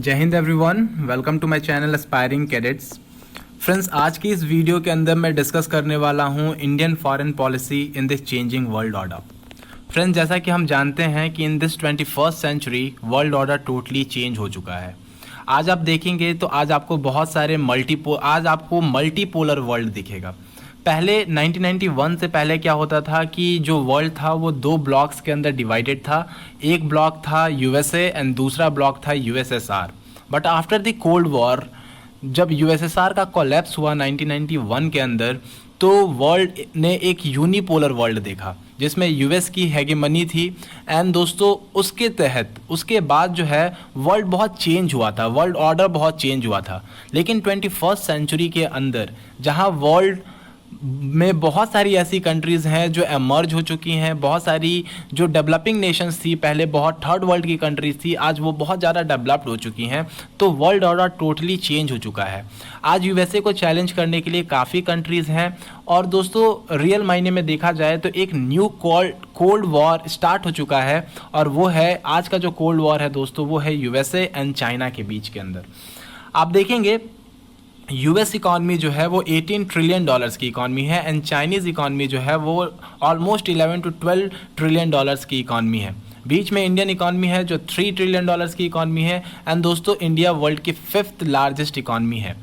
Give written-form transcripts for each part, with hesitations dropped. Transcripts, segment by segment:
जय Hind everyone, welcome to my channel aspiring cadets. Friends, आज की इस वीडियो के अंदर मैं डिस्कस करने वाला हूं Indian foreign policy in this changing world order. Friends, जैसा कि हम जानते हैं कि in this 21st century world order totally change हो चुका है। आज आप देखेंगे तो आज आपको बहुत सारे मल्टीपोलर वर्ल्ड दिखेगा। पहले 1991 से पहले क्या होता था कि जो वर्ल्ड था वो दो ब्लॉक्स के अंदर डिवाइडेड था। एक ब्लॉक था यूएसए एंड दूसरा ब्लॉक था USSR. But after the cold war, जब यूएसएसआर का कोलैप्स हुआ 1991 के अंदर, तो वर्ल्ड ने एक यूनिपोलर वर्ल्ड देखा जिसमें यूएस की हेगेमनी थी। एंड दोस्तों, उसके तहत उसके बाद जो है वर्ल्ड बहुत चेंज हुआ था, वर्ल्ड ऑर्डर बहुत चेंज हुआ था। लेकिन 21st सेंचुरी के अंदर जहां वर्ल्ड में बहुत सारी ऐसी कंट्रीज़ हैं जो एमर्ज हो चुकी हैं, बहुत सारी जो डेवलपिंग नेशंस थी, पहले बहुत थर्ड वर्ल्ड की कंट्रीज़ थी, आज वो बहुत ज़्यादा डेवलप्ड हो चुकी हैं। तो वर्ल्ड ऑर्डर टोटली चेंज हो चुका है। आज यूएसए को चैलेंज करने के लिए काफ़ी कंट्रीज़ हैं। और दोस्तों, रियल मायने में देखा जाए तो एक न्यू कोल्ड वॉर स्टार्ट हो चुका है। और वो है, आज का जो कोल्ड वॉर है दोस्तों, वो है यूएसए एंड चाइना के बीच के अंदर। आप देखेंगे यूएस इकॉनमी जो है वो 18 ट्रिलियन डॉलर्स की इकॉनमी है एंड चाइनीज़ इकॉनमी जो है वो ऑलमोस्ट 11 to 12 ट्रिलियन डॉलर्स की इकॉनमी है। बीच में इंडियन इकॉनमी है जो 3 ट्रिलियन डॉलर्स की इकॉनमी है। एंड दोस्तों, इंडिया वर्ल्ड की 5th लार्जेस्ट इकॉनमी है।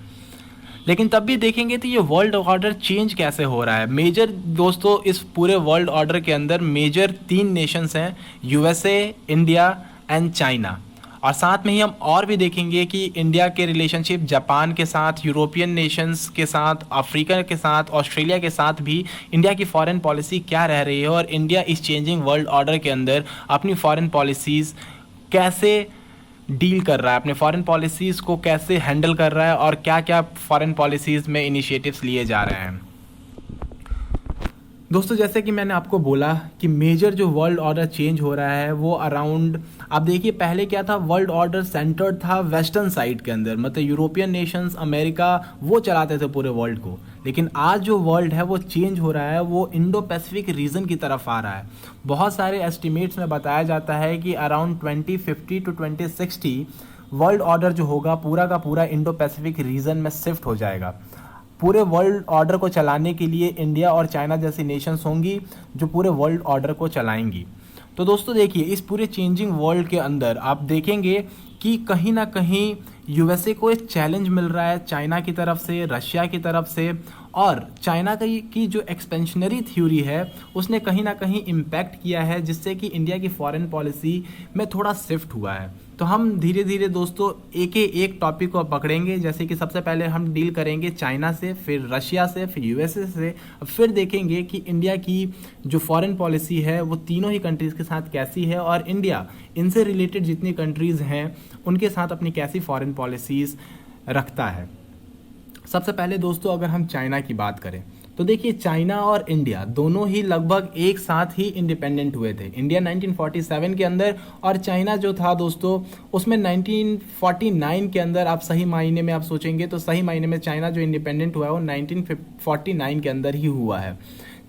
लेकिन तब भी देखेंगे तो ये वर्ल्ड ऑर्डर चेंज कैसे हो रहा है। मेजर दोस्तों, इस पूरे वर्ल्ड ऑर्डर के अंदर मेजर 3 नेशंस हैं, यूएसए, इंडिया एंड चाइना। और साथ में ही हम और भी देखेंगे कि इंडिया के रिलेशनशिप जापान के साथ, यूरोपियन नेशंस के साथ, अफ्रीका के साथ, ऑस्ट्रेलिया के साथ भी इंडिया की फॉरेन पॉलिसी क्या रह रही है और इंडिया इस चेंजिंग वर्ल्ड ऑर्डर के अंदर अपनी फॉरेन पॉलिसीज़ कैसे डील कर रहा है, अपने फॉरेन पॉलिसीज़ को कैसे हैंडल कर रहा है और क्या क्या फॉरेन पॉलिसीज़ में इनिशिएटिव्स लिए जा रहे हैं। दोस्तों, जैसे कि मैंने आपको बोला कि मेजर जो वर्ल्ड ऑर्डर चेंज हो रहा है वो अराउंड, आप देखिए पहले क्या था, वर्ल्ड ऑर्डर सेंटर्ड था वेस्टर्न साइड के अंदर, मतलब यूरोपियन नेशंस, अमेरिका, वो चलाते थे पूरे वर्ल्ड को। लेकिन आज जो वर्ल्ड है वो चेंज हो रहा है, वो इंडो पैसिफिक रीजन की तरफ आ रहा है। बहुत सारे एस्टिमेट्स में बताया जाता है कि अराउंड 2050 to 2060 वर्ल्ड ऑर्डर जो होगा पूरा का पूरा इंडो पैसिफिक रीजन में शिफ्ट हो जाएगा। पूरे वर्ल्ड ऑर्डर को चलाने के लिए इंडिया और चाइना जैसी नेशंस होंगी जो पूरे वर्ल्ड ऑर्डर को चलाएंगी। तो दोस्तों देखिए, इस पूरे चेंजिंग वर्ल्ड के अंदर आप देखेंगे कि कहीं ना कहीं यूएसए को एक चैलेंज मिल रहा है चाइना की तरफ से, रशिया की तरफ से। और चाइना की जो एक्सपेंशनरी थ्योरी है उसने कहीं ना कहीं इम्पैक्ट किया है, जिससे कि इंडिया की फॉरेन पॉलिसी में थोड़ा शिफ्ट हुआ है। तो हम धीरे धीरे दोस्तों एक टॉपिक को पकड़ेंगे। जैसे कि सबसे पहले हम डील करेंगे चाइना से, फिर रशिया से, फिर यूएसए से। फिर देखेंगे कि इंडिया की जो फॉरेन पॉलिसी है वो तीनों ही कंट्रीज़ के साथ कैसी है और इंडिया इनसे रिलेटेड जितनी कंट्रीज़ हैं उनके साथ अपनी कैसी फॉरेन पॉलिसीज़ रखता है। सबसे पहले दोस्तों, अगर हम चाइना की बात करें तो देखिए, चाइना और इंडिया दोनों ही लगभग एक साथ ही इंडिपेंडेंट हुए थे। इंडिया 1947 के अंदर और चाइना जो था दोस्तों उसमें 1949 के अंदर। आप सही मायने में आप सोचेंगे तो सही मायने में चाइना जो इंडिपेंडेंट हुआ है वो 1949 के अंदर ही हुआ है।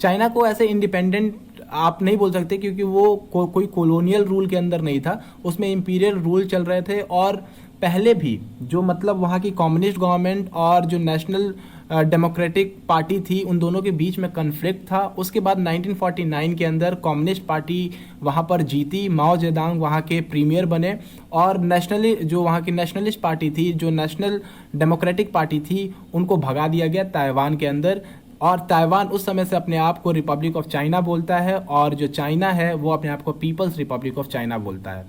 चाइना को ऐसे इंडिपेंडेंट आप नहीं बोल सकते क्योंकि वो कोई कॉलोनियल रूल के अंदर नहीं था, उसमें इंपीरियल रूल चल रहे थे। और पहले भी जो मतलब वहाँ की कम्युनिस्ट गवर्नमेंट और जो नेशनल डेमोक्रेटिक पार्टी थी, उन दोनों के बीच में कन्फ्लिक्ट था। उसके बाद 1949 के अंदर कम्युनिस्ट पार्टी वहाँ पर जीती, माओ जेदांग वहाँ के प्रीमियर बने और नेशनली जो वहाँ की नेशनलिस्ट पार्टी थी, जो नेशनल डेमोक्रेटिक पार्टी थी, उनको भगा दिया गया ताइवान के अंदर। और ताइवान उस समय से अपने आप को रिपब्लिक ऑफ चाइना बोलता है और जो चाइना है वो अपने आप को पीपल्स रिपब्लिक ऑफ चाइना बोलता है।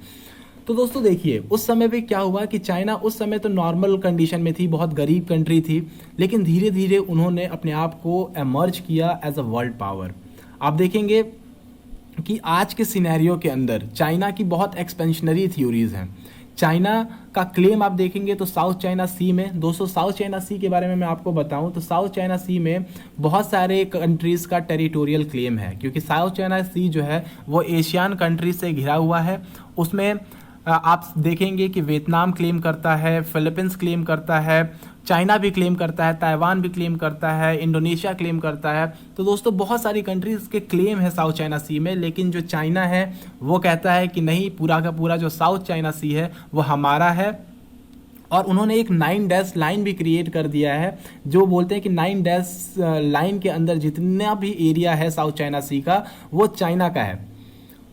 तो दोस्तों देखिए, उस समय पे क्या हुआ कि चाइना उस समय तो नॉर्मल कंडीशन में थी, बहुत गरीब कंट्री थी, लेकिन धीरे धीरे उन्होंने अपने आप को एमर्ज किया एज अ वर्ल्ड पावर। आप देखेंगे कि आज के सिनेरियो के अंदर चाइना की बहुत एक्सपेंशनरी थ्योरीज हैं। चाइना का क्लेम आप देखेंगे तो साउथ चाइना सी में, दोस्तों साउथ चाइना सी के बारे में मैं आपको बताऊं तो साउथ चाइना सी में बहुत सारे कंट्रीज़ का टेरिटोरियल क्लेम है, क्योंकि साउथ चाइना सी जो है वो एशियन कंट्रीज से घिरा हुआ है। उसमें आप देखेंगे कि वियतनाम क्लेम करता है, फिलीपींस क्लेम करता है, चाइना भी क्लेम करता है, ताइवान भी क्लेम करता है, इंडोनेशिया क्लेम करता है। तो दोस्तों बहुत सारी कंट्रीज़ के क्लेम है साउथ चाइना सी में, लेकिन जो चाइना है वो कहता है कि नहीं, पूरा का पूरा जो साउथ चाइना सी है वो हमारा है और उन्होंने एक 9 डैश लाइन भी क्रिएट कर दिया है, जो बोलते हैं कि 9 डैश लाइन के अंदर जितना भी एरिया है साउथ चाइना सी का वो चाइना का है।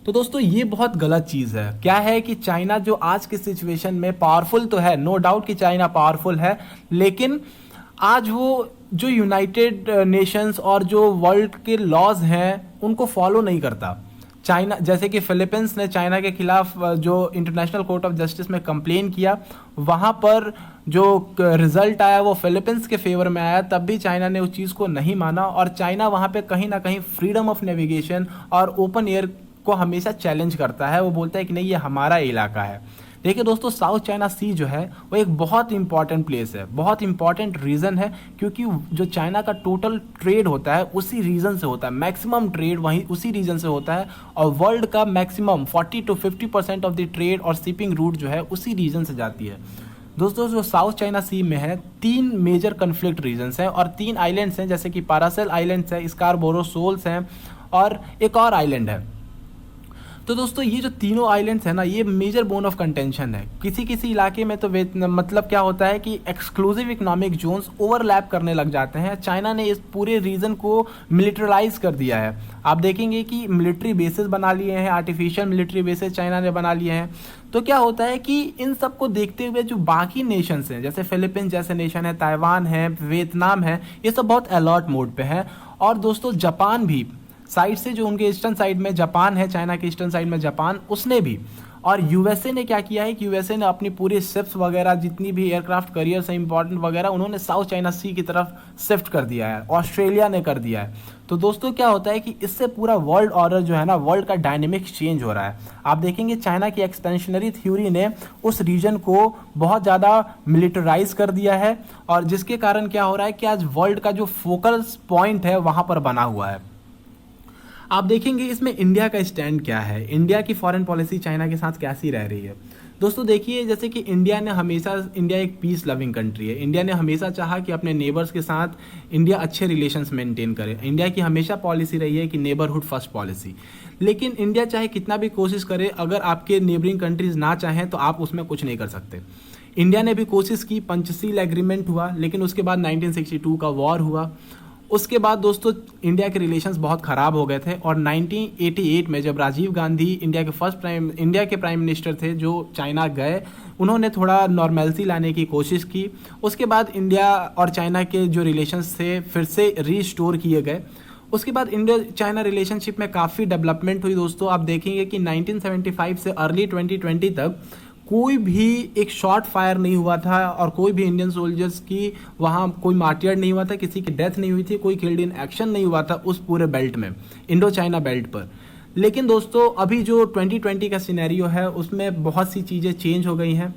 तो दोस्तों ये बहुत गलत चीज़ है। क्या है कि चाइना जो आज की सिचुएशन में पावरफुल तो है, नो डाउट कि चाइना पावरफुल है, लेकिन आज वो जो यूनाइटेड नेशंस और जो वर्ल्ड के लॉज हैं उनको फॉलो नहीं करता। चाइना जैसे कि फिलीपींस ने चाइना के खिलाफ जो इंटरनेशनल कोर्ट ऑफ जस्टिस में कंप्लेन किया, वहाँ पर जो रिजल्ट आया वो फिलीपींस के फेवर में आया, तब भी चाइना ने उस चीज़ को नहीं माना और चाइना वहाँ पे कहीं ना कहीं फ्रीडम ऑफ नेविगेशन और ओपन एयर को हमेशा चैलेंज करता है। वो बोलता है कि नहीं ये हमारा इलाका है। देखिए दोस्तों, साउथ चाइना सी जो है वो एक बहुत इंपॉर्टेंट प्लेस है, बहुत इंपॉर्टेंट रीजन है, क्योंकि जो चाइना का टोटल ट्रेड होता है उसी रीजन से होता है, मैक्सिमम ट्रेड वहीं उसी रीजन से होता है, और वर्ल्ड का maximum 40 to 50% of the trade और शिपिंग रूट जो है उसी रीजन से जाती है। दोस्तों जो साउथ चाइना सी में है 3 मेजर कन्फ्लिक्ट रीजन्स हैं और 3 आइलैंड्स हैं, जैसे कि पारासेल आइलैंड्स है, स्कारबोरो शोल्स हैं और एक और आइलैंड है। तो दोस्तों ये जो तीनों आइलैंड्स है ना, ये मेजर बोन ऑफ कंटेंशन है। किसी किसी इलाके में तो मतलब क्या होता है कि एक्सक्लूसिव इकोनॉमिक जोन्स ओवरलैप करने लग जाते हैं। चाइना ने इस पूरे रीजन को मिलिटराइज कर दिया है। आप देखेंगे कि मिलिट्री बेसेस बना लिए हैं, आर्टिफिशियल मिलिट्री बेसेस चाइना ने बना लिए हैं। तो क्या होता है कि इन सब को देखते हुए जो बाकी नेशंस हैं, जैसे फिलीपींस जैसे नेशन है, ताइवान है, वियतनाम है, ये सब बहुत अलर्ट मोड पे है। और दोस्तों जापान भी साइड से, जो उनके ईस्टर्न साइड में जापान है, चाइना के ईस्टर्न साइड में जापान, उसने भी, और यूएसए ने क्या किया है कि यूएसए ने अपनी पूरी शिप्स वगैरह जितनी भी एयरक्राफ्ट करियर्स हैं इंपॉर्टेंट वगैरह, उन्होंने साउथ चाइना सी की तरफ शिफ्ट कर दिया है। ऑस्ट्रेलिया ने कर दिया है। तो दोस्तों क्या होता है कि इससे पूरा वर्ल्ड ऑर्डर जो है ना, वर्ल्ड का डायनेमिक्स चेंज हो रहा है। आप देखेंगे चाइना की एक्सपेंशनरी थ्योरी ने उस रीजन को बहुत ज़्यादा मिलिटराइज कर दिया है, और जिसके कारण क्या हो रहा है कि आज वर्ल्ड का जो फोकल पॉइंट है वहाँ पर बना हुआ है। आप देखेंगे इसमें इंडिया का स्टैंड क्या है, इंडिया की फॉरेन पॉलिसी चाइना के साथ कैसी रह रही है। दोस्तों देखिए, जैसे कि इंडिया एक पीस लविंग कंट्री है। इंडिया ने हमेशा चाहा कि अपने नेबर्स के साथ इंडिया अच्छे रिलेशंस मेंटेन करे। इंडिया की हमेशा पॉलिसी रही है कि नेबरहुड फर्स्ट पॉलिसी। लेकिन इंडिया चाहे कितना भी कोशिश करे, अगर आपके नेबरिंग कंट्रीज ना चाहें तो आप उसमें कुछ नहीं कर सकते। इंडिया ने भी कोशिश की, पंचशील एग्रीमेंट हुआ, लेकिन उसके बाद 1962 का वॉर हुआ। उसके बाद दोस्तों इंडिया के रिलेशंस बहुत ख़राब हो गए थे, और 1988 में जब राजीव गांधी इंडिया के प्राइम मिनिस्टर थे जो चाइना गए, उन्होंने थोड़ा नॉर्मलसी लाने की कोशिश की। उसके बाद इंडिया और चाइना के जो रिलेशंस थे फिर से रीस्टोर किए गए। उसके बाद इंडिया चाइना रिलेशनशिप में काफ़ी डेवलपमेंट हुई। दोस्तों आप देखेंगे कि 1975 से अर्ली 2020 तक कोई भी एक शॉट फायर नहीं हुआ था, और कोई भी इंडियन सोल्जर्स की वहाँ कोई मार्टियर नहीं हुआ था, किसी की डेथ नहीं हुई थी, कोई किल्ड इन एक्शन नहीं हुआ था उस पूरे बेल्ट में, इंडो चाइना बेल्ट पर। लेकिन दोस्तों अभी जो 2020 का सिनेरियो है उसमें बहुत सी चीज़ें चेंज हो गई हैं।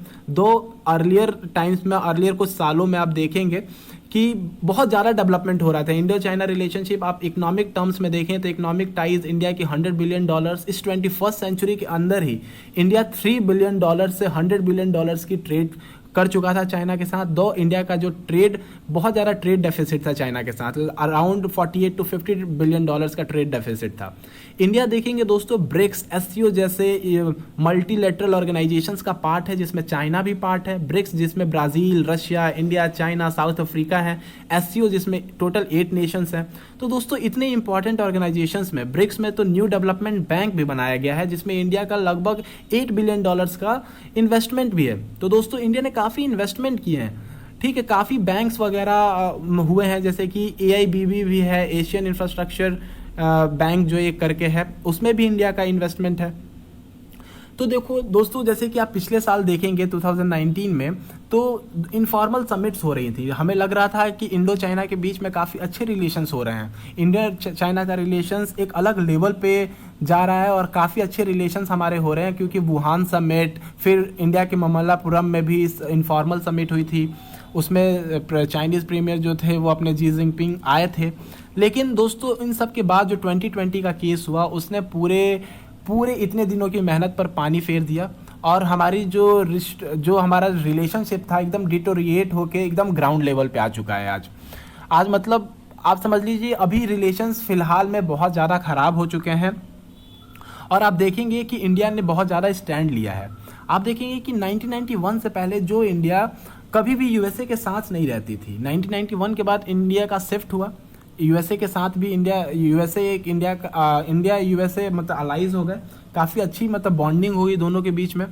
अर्लियर कुछ सालों में आप देखेंगे कि बहुत ज़्यादा डेवलपमेंट हो रहा था। इंडो चाइना रिलेशनशिप आप इकोनॉमिक टर्म्स में देखें तो इकोनॉमिक टाइज इंडिया की $100 बिलियन, इस 21st सेंचुरी के अंदर ही इंडिया $3 बिलियन से $100 बिलियन की ट्रेड कर चुका था चाइना के साथ। दो इंडिया का जो ट्रेड, बहुत ज़्यादा ट्रेड डेफिसिट था चाइना के साथ, अराउंड 48 to 50 बिलियन डॉलर्स का ट्रेड डेफिसिट था। इंडिया देखेंगे दोस्तों ब्रिक्स, एससीओ जैसे मल्टीलेटरल ऑर्गेनाइजेशंस का पार्ट है, जिसमें चाइना भी पार्ट है। ब्रिक्स जिसमें Brazil, Russia, India, China, south Africa है। एससीओ जिसमें टोटल 8 नेशंस हैं। तो दोस्तों इतने इंपॉर्टेंट ऑर्गेनाइजेशंस में, ब्रिक्स में तो न्यू डेवलपमेंट बैंक भी बनाया गया है, जिसमें इंडिया का लगभग $8 बिलियन का इन्वेस्टमेंट भी है। तो दोस्तों इंडिया ने काफ़ी इन्वेस्टमेंट किए हैं, ठीक है। काफ़ी बैंक्स वगैरह हुए हैं, जैसे कि AIBB भी है, एशियन इंफ्रास्ट्रक्चर बैंक जो एक करके है, उसमें भी इंडिया का इन्वेस्टमेंट है। तो देखो दोस्तों, जैसे कि आप पिछले साल देखेंगे 2019 में, तो इनफॉर्मल समिट्स हो रही थी। हमें लग रहा था कि इंडो चाइना के बीच में काफ़ी अच्छे रिलेशंस हो रहे हैं। इंडिया चाइना का रिलेशंस एक अलग लेवल पे जा रहा है, और काफ़ी अच्छे रिलेशंस हमारे हो रहे हैं, क्योंकि वुहान समिट, फिर इंडिया के ममल्लापुरम में भी इनफॉर्मल समिट हुई थी। उसमें चाइनीज़ प्रीमियर जो थे वो अपने जी जिनपिंग आए थे। लेकिन दोस्तों इन सब के बाद जो 2020 का केस हुआ, उसने पूरे इतने दिनों की मेहनत पर पानी फेर दिया, और हमारी जो हमारा रिलेशनशिप था एकदम डिटोरिएट होके एकदम ग्राउंड लेवल पे आ चुका है आज मतलब आप समझ लीजिए अभी रिलेशंस फिलहाल में बहुत ज़्यादा ख़राब हो चुके हैं। और आप देखेंगे कि इंडिया ने बहुत ज़्यादा स्टैंड लिया है। आप देखेंगे कि 1991 से पहले जो इंडिया कभी भी यूएसए के साथ नहीं रहती थी, 1991 के बाद इंडिया का शिफ्ट हुआ यूएसए के साथ भी। इंडिया यूएसए मतलब अलाइज हो गए, काफ़ी अच्छी मतलब बॉन्डिंग हुई दोनों के बीच में।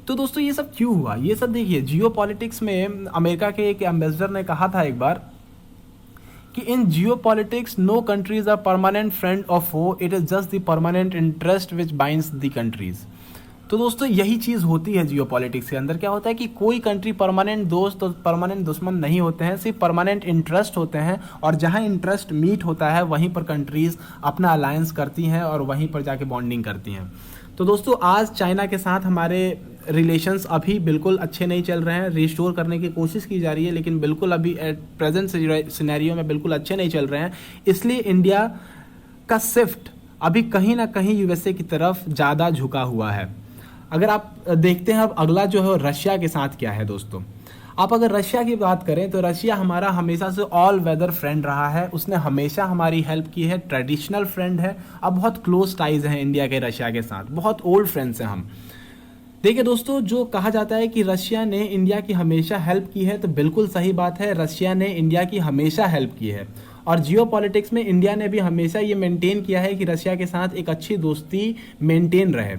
तो दोस्तों ये सब क्यों हुआ, ये सब देखिए जियो पॉलिटिक्स में अमेरिका के एक एम्बेसडर ने कहा था एक बार कि in geopolitics no countries are permanent friend और foe, it is just the permanent interest which binds the countries. तो दोस्तों यही चीज़ होती है जियो पॉलिटिक्स के अंदर। क्या होता है कि कोई कंट्री परमानेंट दोस्त और परमानेंट दुश्मन नहीं होते हैं, सिर्फ परमानेंट इंटरेस्ट होते हैं, और जहां इंटरेस्ट मीट होता है वहीं पर कंट्रीज़ अपना अलायंस करती हैं और वहीं पर जाके बॉन्डिंग करती हैं। तो दोस्तों आज चाइना के साथ हमारे रिलेशंस अभी बिल्कुल अच्छे नहीं चल रहे हैं, रिस्टोर करने की कोशिश की जा रही है, लेकिन बिल्कुल अभी एट प्रेजेंट सिनेरियो में बिल्कुल अच्छे नहीं चल रहे हैं। इसलिए इंडिया का शिफ्ट अभी कहीं ना कहीं यूएसए की तरफ ज़्यादा झुका हुआ है। अगर आप देखते हैं अब अगला जो है रशिया के साथ क्या है दोस्तों। आप अगर रशिया की बात करें तो रशिया हमारा हमेशा से ऑल वेदर फ्रेंड रहा है, उसने हमेशा हमारी हेल्प की है, ट्रेडिशनल फ्रेंड है। अब बहुत क्लोज टाइज हैं इंडिया के रशिया के साथ, बहुत ओल्ड फ्रेंड्स हैं हम। देखिए दोस्तों, जो कहा जाता है कि रशिया ने इंडिया की हमेशा हेल्प की है, तो बिल्कुल सही बात है, रशिया ने इंडिया की हमेशा हेल्प की है। और जियो पॉलिटिक्स में इंडिया ने भी हमेशा ये मेंटेन किया है कि रशिया के साथ एक अच्छी दोस्ती मेंटेन रहे।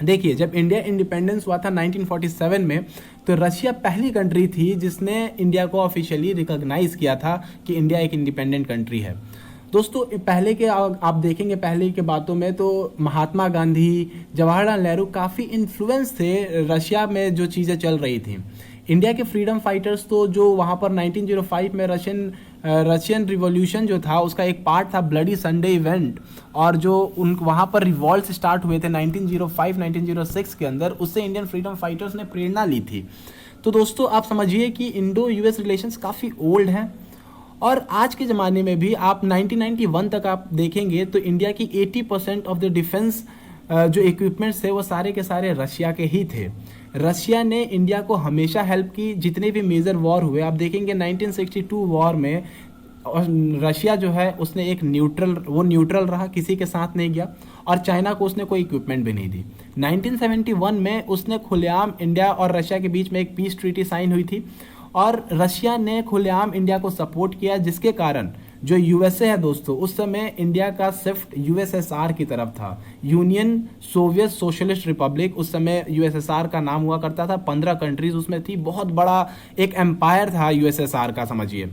देखिए जब इंडिया इंडिपेंडेंस हुआ था 1947 में, तो रशिया पहली कंट्री थी जिसने इंडिया को ऑफिशियली रिकॉग्नाइज किया था कि इंडिया एक इंडिपेंडेंट कंट्री है। दोस्तों पहले के आप देखेंगे पहले के बातों में तो महात्मा गांधी, जवाहरलाल नेहरू काफ़ी इन्फ्लुएंस थे रशिया में जो चीज़ें चल रही थी। इंडिया के फ्रीडम फाइटर्स तो जो वहाँ पर 1905 में रशियन रिवॉल्यूशन जो था उसका एक पार्ट था ब्लडी संडे इवेंट, और जो उन वहाँ पर रिवॉल्ट स्टार्ट हुए थे 1905-1906 के अंदर, उससे इंडियन फ्रीडम फाइटर्स ने प्रेरणा ली थी। तो दोस्तों आप समझिए कि इंडो यूएस रिलेशंस काफ़ी ओल्ड हैं, और आज के ज़माने में भी आप 1991 तक आप देखेंगे तो इंडिया की 80% ऑफ द डिफेंस जो इक्विपमेंट्स थे वो सारे के सारे रशिया के ही थे। रशिया ने इंडिया को हमेशा हेल्प की, जितने भी मेजर वॉर हुए आप देखेंगे 1962 वॉर में रशिया जो है उसने एक न्यूट्रल रहा, किसी के साथ नहीं गया, और चाइना को उसने कोई इक्विपमेंट भी नहीं दी। 1971 में उसने खुलेआम इंडिया और रशिया के बीच में एक पीस ट्रीटी साइन हुई थी, और रशिया ने खुलेआम इंडिया को सपोर्ट किया, जिसके कारण जो यूएसए है दोस्तों उस समय इंडिया का शिफ्ट यूएसएसआर की तरफ था, यूनियन सोवियत सोशलिस्ट रिपब्लिक। उस समय यूएसएसआर का नाम हुआ करता था, 15 कंट्रीज उसमें थी, बहुत बड़ा एक एम्पायर था यूएसएसआर का समझिए।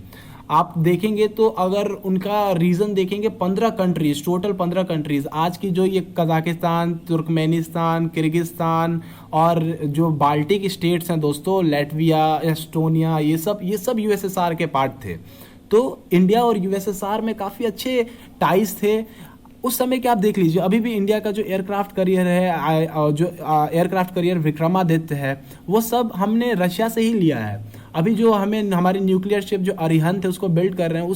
आप देखेंगे तो अगर उनका रीजन देखेंगे 15 कंट्रीज, टोटल 15 कंट्रीज, आज की जो ये कजाकिस्तान, तुर्कमेनिस्तान, किर्गिस्तान और जो बाल्टिक स्टेट्स हैं दोस्तों, लैटविया, एस्टोनिया, ये सब यूएसएसआर के पार्ट थे। तो इंडिया और यूएसएसआर में काफ़ी अच्छे टाइज थे उस समय के। आप देख लीजिए अभी भी इंडिया का जो एयरक्राफ्ट करियर है, जो एयरक्राफ्ट करियर विक्रमादित्य है, वो सब हमने रशिया से ही लिया है। अभी जो हमें हमारी न्यूक्लियर शिप जो अरिहंत है उसको बिल्ड कर रहे हैं,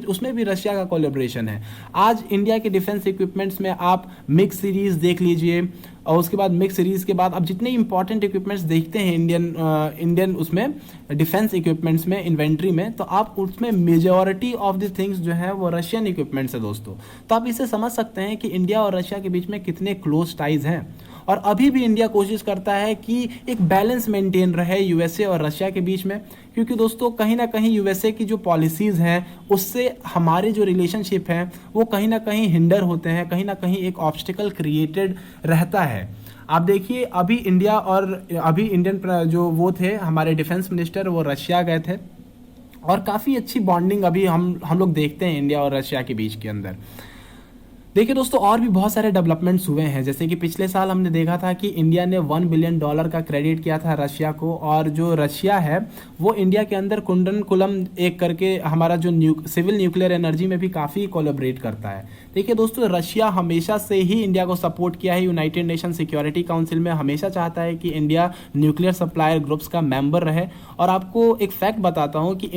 उसमें भी रशिया का कोलैबोरेशन है। आज इंडिया के डिफेंस इक्विपमेंट्स में आप मिक्स सीरीज देख लीजिए, और उसके बाद मिक्स सीरीज के बाद आप जितने इंपॉर्टेंट इक्विपमेंट्स देखते हैं इंडियन उसमें डिफेंस इक्विपमेंट्स में इन्वेंट्री में, तो आप उसमें मेजॉरिटी ऑफ द थिंग्स जो है वो रशियन इक्विपमेंट्स है दोस्तों। तो आप इसे समझ सकते हैं कि इंडिया और रशिया के बीच में कितने क्लोज टाइज हैं। और अभी भी इंडिया कोशिश करता है कि एक बैलेंस मेंटेन रहे यूएसए और रशिया के बीच में, क्योंकि दोस्तों कहीं ना कहीं यूएसए की जो पॉलिसीज़ हैं उससे हमारे जो रिलेशनशिप हैं वो कहीं ना कहीं हिंडर होते हैं, कहीं ना कहीं एक ऑब्स्टिकल क्रिएटेड रहता है। आप देखिए अभी इंडियन जो वो थे हमारे डिफेंस मिनिस्टर, वो रशिया गए थे, और काफ़ी अच्छी बॉन्डिंग अभी हम लोग देखते हैं इंडिया और रशिया के बीच के अंदर। देखिए दोस्तों और भी बहुत सारे डेवलपमेंट्स हुए हैं, जैसे कि पिछले साल हमने देखा था कि इंडिया ने $1 बिलियन का क्रेडिट किया था रशिया को, और जो रशिया है वो इंडिया के अंदर कुंडनकुलम एक करके हमारा जो सिविल न्यूक्लियर एनर्जी में भी काफ़ी कोलैबोरेट करता है। देखिए दोस्तों रशिया हमेशा से ही इंडिया को सपोर्ट किया है, यूनाइटेड नेशन सिक्योरिटी काउंसिल में हमेशा चाहता है कि इंडिया न्यूक्लियर सप्लायर ग्रुप्स का मेंबर रहे। और आपको एक फैक्ट बताता हूँ कि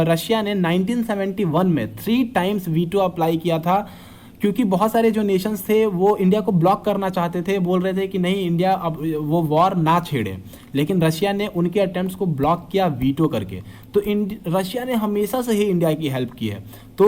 रशिया ने 1971 में 3 टाइम्स वीटो अप्लाई किया था, क्योंकि बहुत सारे जो नेशंस थे वो इंडिया को ब्लॉक करना चाहते थे, बोल रहे थे कि नहीं इंडिया अब वो वॉर ना छेड़े, लेकिन रशिया ने उनके अटेम्प्ट्स को ब्लॉक किया वीटो करके। तो रशिया ने हमेशा से ही इंडिया की हेल्प की है। तो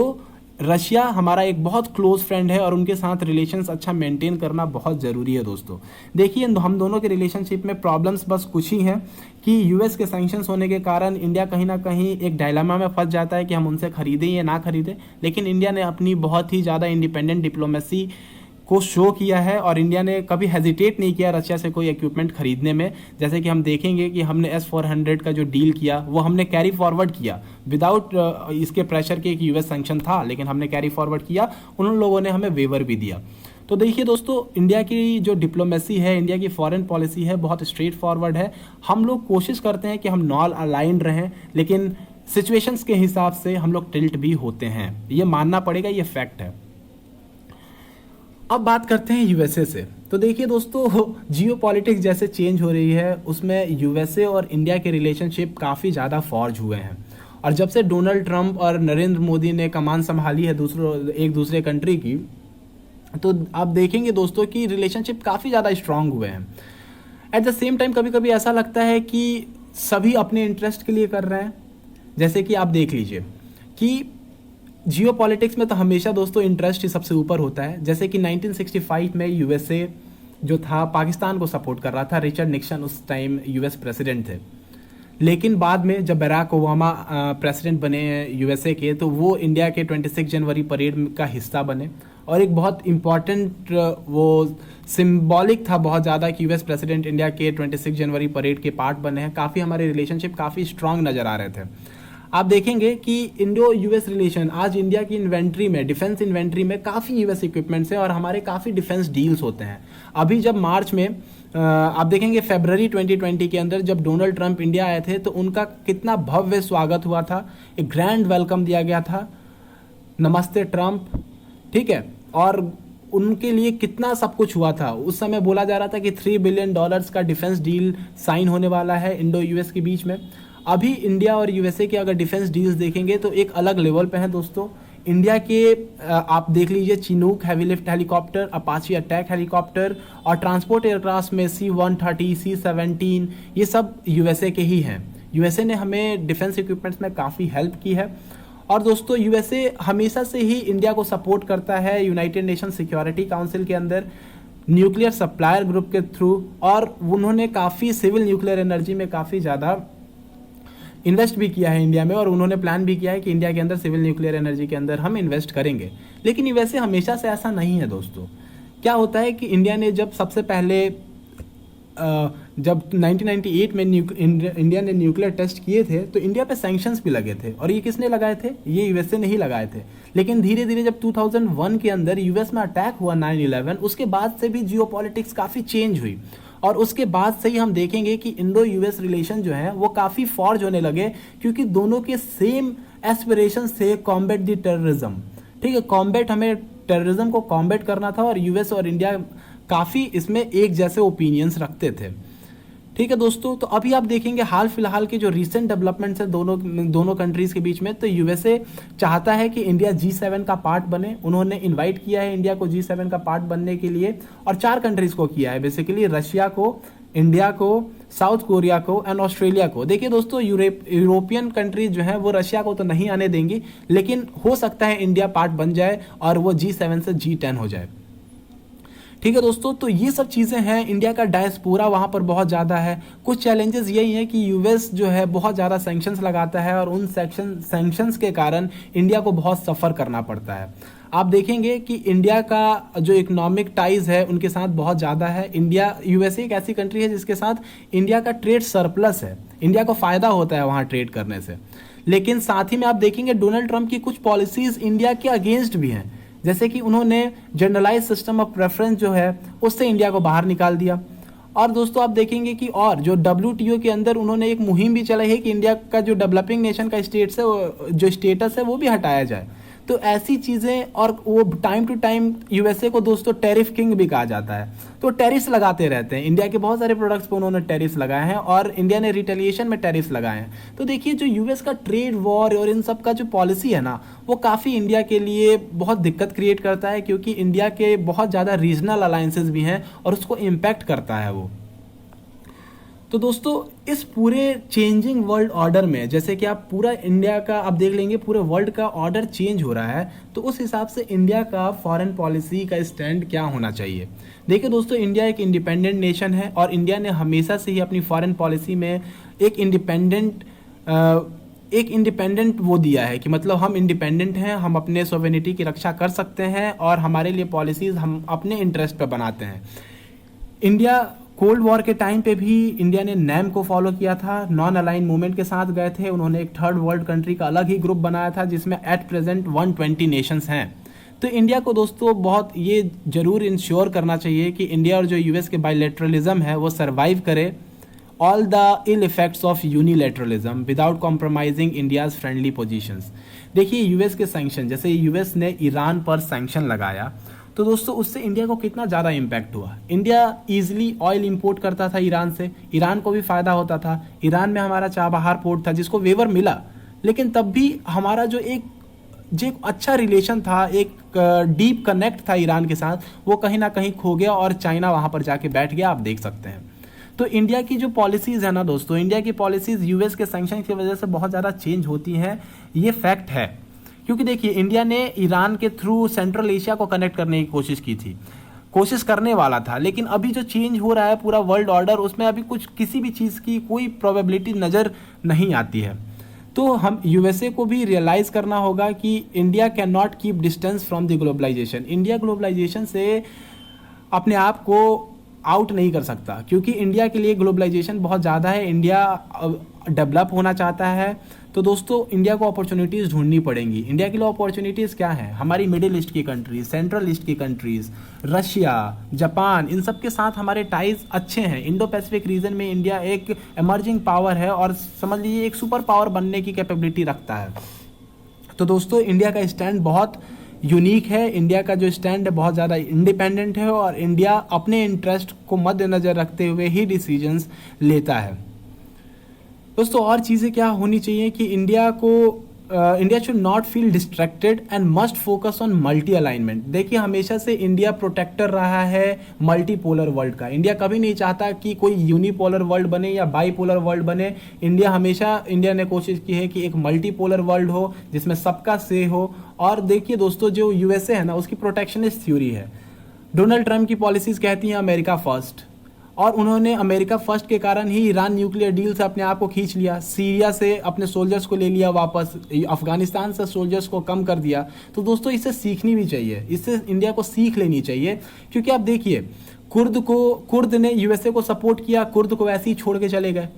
रशिया हमारा एक बहुत क्लोज फ्रेंड है और उनके साथ रिलेशंस अच्छा मेंटेन करना बहुत ज़रूरी है दोस्तों। देखिए हम दोनों के रिलेशनशिप में प्रॉब्लम्स बस कुछ ही हैं कि यूएस के सैंक्शंस होने के कारण इंडिया कहीं ना कहीं एक डायलामा में फंस जाता है कि हम उनसे खरीदें या ना खरीदें। लेकिन इंडिया ने अपनी बहुत ही ज़्यादा इंडिपेंडेंट डिप्लोमेसी को शो किया है और इंडिया ने कभी हेजिटेट नहीं किया रशिया से कोई इक्विपमेंट खरीदने में। जैसे कि हम देखेंगे कि हमने S-400 का जो डील किया वो हमने कैरी फॉरवर्ड किया विदाउट इसके प्रेशर के, एक यूएस सैंक्शन था लेकिन हमने कैरी फॉरवर्ड किया, उन लोगों ने हमें वेवर भी दिया। तो देखिए दोस्तों, इंडिया की जो डिप्लोमेसी है, इंडिया की फॉरेन पॉलिसी है, बहुत स्ट्रेट फॉरवर्ड है। हम लोग कोशिश करते हैं कि हम नॉन अलाइंड रहें, लेकिन सिचुएशंस के हिसाब से हम लोग टिल्ट भी होते हैं, ये मानना पड़ेगा, ये फैक्ट है। अब बात करते हैं यूएसए से। तो देखिए दोस्तों, जियो पॉलिटिक्स जैसे चेंज हो रही है उसमें यूएसए और इंडिया के रिलेशनशिप काफ़ी ज़्यादा फॉर्ज हुए हैं। और जब से डोनाल्ड ट्रंप और नरेंद्र मोदी ने कमान संभाली है एक दूसरे कंट्री की, तो आप देखेंगे दोस्तों कि रिलेशनशिप काफ़ी ज़्यादा स्ट्रांग हुए हैं। एट द सेम टाइम कभी कभी ऐसा लगता है कि सभी अपने इंटरेस्ट के लिए कर रहे हैं। जैसे कि आप देख लीजिए कि जियो पॉलिटिक्स में तो हमेशा दोस्तों इंटरेस्ट ही सबसे ऊपर होता है। जैसे कि 1965 में यूएसए जो था पाकिस्तान को सपोर्ट कर रहा था, रिचर्ड निक्सन उस टाइम यूएस प्रेसिडेंट थे। लेकिन बाद में जब बराक ओबामा प्रेसिडेंट बने यूएसए के, तो वो इंडिया के 26 जनवरी परेड का हिस्सा बने और एक बहुत इम्पॉर्टेंट वो सिंबॉलिक था बहुत ज़्यादा कि यूएस प्रेसिडेंट इंडिया के 26 जनवरी परेड के पार्ट बने हैं। काफ़ी हमारे रिलेशनशिप काफ़ी स्ट्रांग नज़र आ रहे थे। आप देखेंगे कि इंडो यूएस रिलेशन, आज इंडिया की इन्वेंट्री में, डिफेंस इन्वेंट्री में काफ़ी यूएस इक्विपमेंट्स हैं और हमारे काफ़ी डिफेंस डील्स होते हैं। अभी जब मार्च में आप देखेंगे फरवरी 2020 के अंदर जब डोनाल्ड ट्रंप इंडिया आए थे तो उनका कितना भव्य स्वागत हुआ था, एक ग्रैंड वेलकम दिया गया था, नमस्ते ट्रंप, ठीक है। और उनके लिए कितना सब कुछ हुआ था। उस समय बोला जा रहा था कि $3 बिलियन का डिफेंस डील साइन होने वाला है इंडो यूएस के बीच में। अभी इंडिया और यूएसए के अगर डिफेंस डील्स देखेंगे तो एक अलग लेवल पे हैं दोस्तों। इंडिया के आप देख लीजिए Chinook heavy lift helicopter, Apache attack helicopter और ट्रांसपोर्ट एयरक्राफ्ट में C-130, C-17, ये सब यूएसए के ही हैं। यूएसए ने हमें डिफेंस इक्विपमेंट्स में काफ़ी हेल्प की है। और दोस्तों यूएसए हमेशा से ही इंडिया को सपोर्ट करता है यूनाइटेड नेशन सिक्योरिटी काउंसिल के अंदर, न्यूक्लियर सप्लायर ग्रुप के थ्रू, और उन्होंने काफ़ी सिविल न्यूक्लियर एनर्जी में काफ़ी ज़्यादा इन्वेस्ट भी किया है इंडिया में, और उन्होंने प्लान भी किया है कि इंडिया के अंदर सिविल न्यूक्लियर एनर्जी के अंदर हम इन्वेस्ट करेंगे। लेकिन वैसे हमेशा से ऐसा नहीं है दोस्तों। क्या होता है कि इंडिया ने जब सबसे पहले जब 1998 में इंडिया ने न्यूक्लियर टेस्ट किए थे तो इंडिया पे सैंक्शंस भी लगे थे, और ये किसने लगाए थे? ये यूएसए ने ही लगाए थे। लेकिन धीरे धीरे जब 2001 के अंदर यूएस में अटैक हुआ 9/11, उसके बाद से भी जियो पॉलिटिक्स काफ़ी चेंज हुई, और उसके बाद से ही हम देखेंगे कि इंडो यूएस रिलेशन जो है वो काफ़ी फॉर्ज होने लगे, क्योंकि दोनों के सेम एस्पिरेशंस थे, कॉम्बैट द टेररिज्म, ठीक है, कॉम्बैट, हमें टेररिज्म को कॉम्बैट करना था, और यूएस और इंडिया काफ़ी इसमें एक जैसे ओपिनियंस रखते थे, ठीक है दोस्तों। तो अभी आप देखेंगे हाल फिलहाल के जो रीसेंट डेवलपमेंट्स है दोनों कंट्रीज़ के बीच में, तो यूएसए चाहता है कि इंडिया G7 का पार्ट बने। उन्होंने इनवाइट किया है इंडिया को G7 का पार्ट बनने के लिए, और 4 कंट्रीज़ को किया है बेसिकली, रशिया को, इंडिया को, साउथ कोरिया को एंड ऑस्ट्रेलिया को। देखिए दोस्तों, यूरोपियन कंट्रीज जो है वो रशिया को तो नहीं आने देंगी, लेकिन हो सकता है इंडिया पार्ट बन जाए और वो G7 से G10 हो जाए, ठीक है दोस्तों। तो ये सब चीज़ें हैं। इंडिया का डायस्पोरा वहाँ पर बहुत ज़्यादा है। कुछ चैलेंजेस यही हैं कि यूएस जो है बहुत ज़्यादा सैंक्शंस लगाता है, और उन सैंक्शंस के कारण इंडिया को बहुत सफ़र करना पड़ता है। आप देखेंगे कि इंडिया का जो इकोनॉमिक टाइज है उनके साथ बहुत ज़्यादा है। इंडिया, यूएसए एक ऐसी कंट्री है जिसके साथ इंडिया का ट्रेड सरप्लस है, इंडिया को फ़ायदा होता है वहाँ ट्रेड करने से। लेकिन साथ ही में आप देखेंगे डोनाल्ड ट्रंप की कुछ पॉलिसीज़ इंडिया के अगेंस्ट भी हैं, जैसे कि उन्होंने जनरलाइज सिस्टम ऑफ प्रेफरेंस जो है उससे इंडिया को बाहर निकाल दिया। और दोस्तों आप देखेंगे कि और जो WTO के अंदर उन्होंने एक मुहिम भी चलाई है कि इंडिया का जो डेवलपिंग नेशन का जो स्टेटस है वो भी हटाया जाए। तो ऐसी चीज़ें, और वो टाइम टू टाइम यूएसए को दोस्तों टैरिफ किंग भी कहा जाता है, तो टैरिफ्स लगाते रहते हैं। इंडिया के बहुत सारे प्रोडक्ट्स पर उन्होंने टैरिफ्स लगाए हैं, और इंडिया ने रिटेलिएशन में टैरिफ्स लगाए हैं। तो देखिए जो यूएस का ट्रेड वॉर और इन सब का जो पॉलिसी है ना, वो काफ़ी इंडिया के लिए बहुत दिक्कत क्रिएट करता है, क्योंकि इंडिया के बहुत ज़्यादा रीजनल अलायंसेस भी हैं और उसको इम्पैक्ट करता है वो। तो दोस्तों इस पूरे चेंजिंग वर्ल्ड ऑर्डर में, जैसे कि आप पूरा इंडिया का आप देख लेंगे, पूरे वर्ल्ड का ऑर्डर चेंज हो रहा है, तो उस हिसाब से इंडिया का फॉरेन पॉलिसी का स्टैंड क्या होना चाहिए। देखिए दोस्तों, इंडिया एक इंडिपेंडेंट नेशन है और इंडिया ने हमेशा से ही अपनी फॉरेन पॉलिसी में एक इंडिपेंडेंट वो दिया है कि मतलब हम इंडिपेंडेंट हैं, हम अपने सोवेनिटी की रक्षा कर सकते हैं और हमारे लिए पॉलिसीज़ हम अपने इंटरेस्ट पे बनाते हैं। इंडिया कोल्ड वॉर के टाइम पे भी इंडिया ने नैम को फॉलो किया था, नॉन अलाइन मूवमेंट के साथ गए थे। उन्होंने एक थर्ड वर्ल्ड कंट्री का अलग ही ग्रुप बनाया था जिसमें एट प्रेजेंट 120 नेशंस हैं। तो इंडिया को दोस्तों बहुत ये जरूर इंश्योर करना चाहिए कि इंडिया और जो यूएस के बायलैटरलिज्म है वो सर्वाइव करे all the ill effects of unilateralism without compromising India's friendly positions. देखिए यूएस के सैंक्शन, जैसे यूएस ने ईरान पर सैंक्शन लगाया तो दोस्तों उससे इंडिया को कितना ज़्यादा इम्पैक्ट हुआ। इंडिया ईजिली ऑयल इंपोर्ट करता था ईरान से, ईरान को भी फ़ायदा होता था। ईरान में हमारा चाबहार पोर्ट था जिसको वेवर मिला, लेकिन तब भी हमारा जो एक अच्छा रिलेशन था, एक डीप कनेक्ट था ईरान के साथ, वो कहीं ना कहीं खो गया और चाइना वहाँ पर जाके बैठ गया, आप देख सकते हैं। तो इंडिया की जो पॉलिसीज़ है ना दोस्तों, इंडिया की पॉलिसीज़ यूएस के सैंक्शन की वजह से बहुत ज़्यादा चेंज होती हैं, ये फैक्ट है। क्योंकि देखिए इंडिया ने ईरान के थ्रू सेंट्रल एशिया को कनेक्ट करने की कोशिश की थी, कोशिश करने वाला था, लेकिन अभी जो चेंज हो रहा है पूरा वर्ल्ड ऑर्डर, उसमें अभी कुछ किसी भी चीज़ की कोई प्रोबेबिलिटी नज़र नहीं आती है। तो हम यूएसए को भी रियलाइज़ करना होगा कि India can not keep distance from the globalisation. India globalisation से अपने आप को आउट नहीं कर सकता, क्योंकि इंडिया के लिए ग्लोबलाइजेशन बहुत ज़्यादा है। इंडिया डेवलप होना चाहता है, तो दोस्तों इंडिया को अपॉर्चुनिटीज़ ढूंढनी पड़ेंगी। इंडिया के लिए अपॉर्चुनिटीज़ क्या हैं? हमारी मिडिल ईस्ट की कंट्रीज़, सेंट्रल ईस्ट की कंट्रीज़, रशिया, जापान, इन सब के साथ हमारे टाइज अच्छे हैं। इंडो पैसिफिक रीजन में इंडिया एक एमर्जिंग पावर है और समझ लीजिए एक सुपर पावर बनने की कैपेबिलिटी रखता है। तो दोस्तों इंडिया का स्टैंड बहुत यूनिक है, इंडिया का जो स्टैंड है बहुत ज़्यादा इंडिपेंडेंट है और इंडिया अपने इंटरेस्ट को मद्देनज़र रखते हुए ही डिसीजंस लेता है। दोस्तों और चीज़ें क्या होनी चाहिए कि India should not feel distracted and must focus on multi alignment. देखिए हमेशा से इंडिया प्रोटेक्टर रहा है मल्टीपोलर वर्ल्ड का। इंडिया कभी नहीं चाहता कि कोई यूनिपोलर वर्ल्ड बने या बाईपोलर वर्ल्ड बने। इंडिया ने कोशिश की है कि एक मल्टीपोलर वर्ल्ड हो जिसमें सबका से हो। और देखिए दोस्तों जो यूएसए है ना, उसकी प्रोटेक्शनिस्ट थ्योरी है। डोनाल्ड ट्रंप की पॉलिसीज़ कहती हैं अमेरिका फर्स्ट, और उन्होंने अमेरिका फर्स्ट के कारण ही ईरान न्यूक्लियर डील से अपने आप को खींच लिया, सीरिया से अपने सोल्जर्स को ले लिया वापस, अफगानिस्तान से सोल्जर्स को कम कर दिया। तो दोस्तों इससे सीखनी भी चाहिए, इससे इंडिया को सीख लेनी चाहिए। क्योंकि आप देखिए कुर्द ने यूएसए को सपोर्ट किया, कुर्द को वैसे ही छोड़ के चले गए।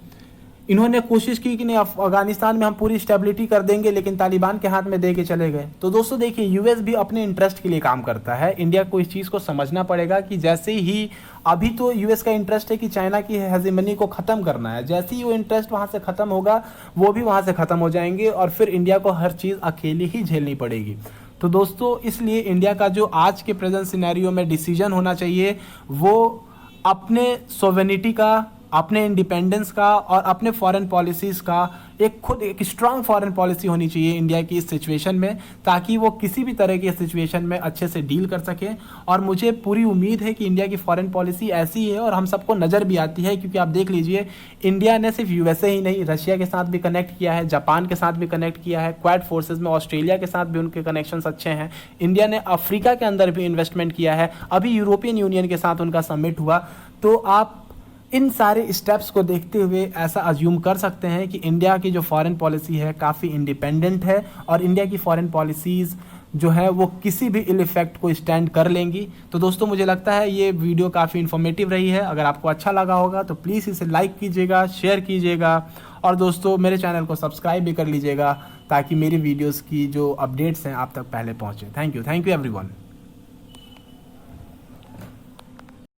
इन्होंने कोशिश की कि नहीं अफगानिस्तान में हम पूरी स्टेबिलिटी कर देंगे, लेकिन तालिबान के हाथ में दे के चले गए। तो दोस्तों देखिए यूएस भी अपने इंटरेस्ट के लिए काम करता है। इंडिया को इस चीज़ को समझना पड़ेगा कि जैसे ही अभी तो यूएस का इंटरेस्ट है कि चाइना की हेजेमनी को ख़त्म करना है, जैसे ही वो इंटरेस्ट वहाँ से ख़त्म होगा वो भी वहाँ से ख़त्म हो जाएंगे और फिर इंडिया को हर चीज़ अकेले ही झेलनी पड़ेगी। तो दोस्तों इसलिए इंडिया का जो आज के प्रेजेंट सिनेरियो में डिसीजन होना चाहिए वो अपने सोवेनिटी का, अपने इंडिपेंडेंस का और अपने फॉरेन पॉलिसीज़ का एक स्ट्रांग फॉरेन पॉलिसी होनी चाहिए इंडिया की इस सिचुएशन में, ताकि वो किसी भी तरह की सिचुएशन में अच्छे से डील कर सके। और मुझे पूरी उम्मीद है कि इंडिया की फॉरेन पॉलिसी ऐसी है और हम सबको नज़र भी आती है, क्योंकि आप देख लीजिए इंडिया ने सिर्फ यूएसए ही नहीं, रशिया के साथ भी कनेक्ट किया है, जापान के साथ भी कनेक्ट किया है, क्वाड फोर्सेज में ऑस्ट्रेलिया के साथ भी उनके कनेक्शंस अच्छे हैं। इंडिया ने अफ्रीका के अंदर भी इन्वेस्टमेंट किया है, अभी यूरोपियन यूनियन के साथ उनका समिट हुआ। तो आप इन सारे स्टेप्स को देखते हुए ऐसा अज्यूम कर सकते हैं कि इंडिया की जो फॉरेन पॉलिसी है काफ़ी इंडिपेंडेंट है और इंडिया की फॉरेन पॉलिसीज़ जो है वो किसी भी इल इफेक्ट को स्टैंड कर लेंगी। तो दोस्तों मुझे लगता है ये वीडियो काफ़ी इन्फॉर्मेटिव रही है। अगर आपको अच्छा लगा होगा तो प्लीज़ इसे लाइक कीजिएगा, शेयर कीजिएगा और दोस्तों मेरे चैनल को सब्सक्राइब भी कर लीजिएगा, ताकि मेरी वीडियोज़ की जो अपडेट्स हैं आप तक पहले पहुँचे। Thank you everyone.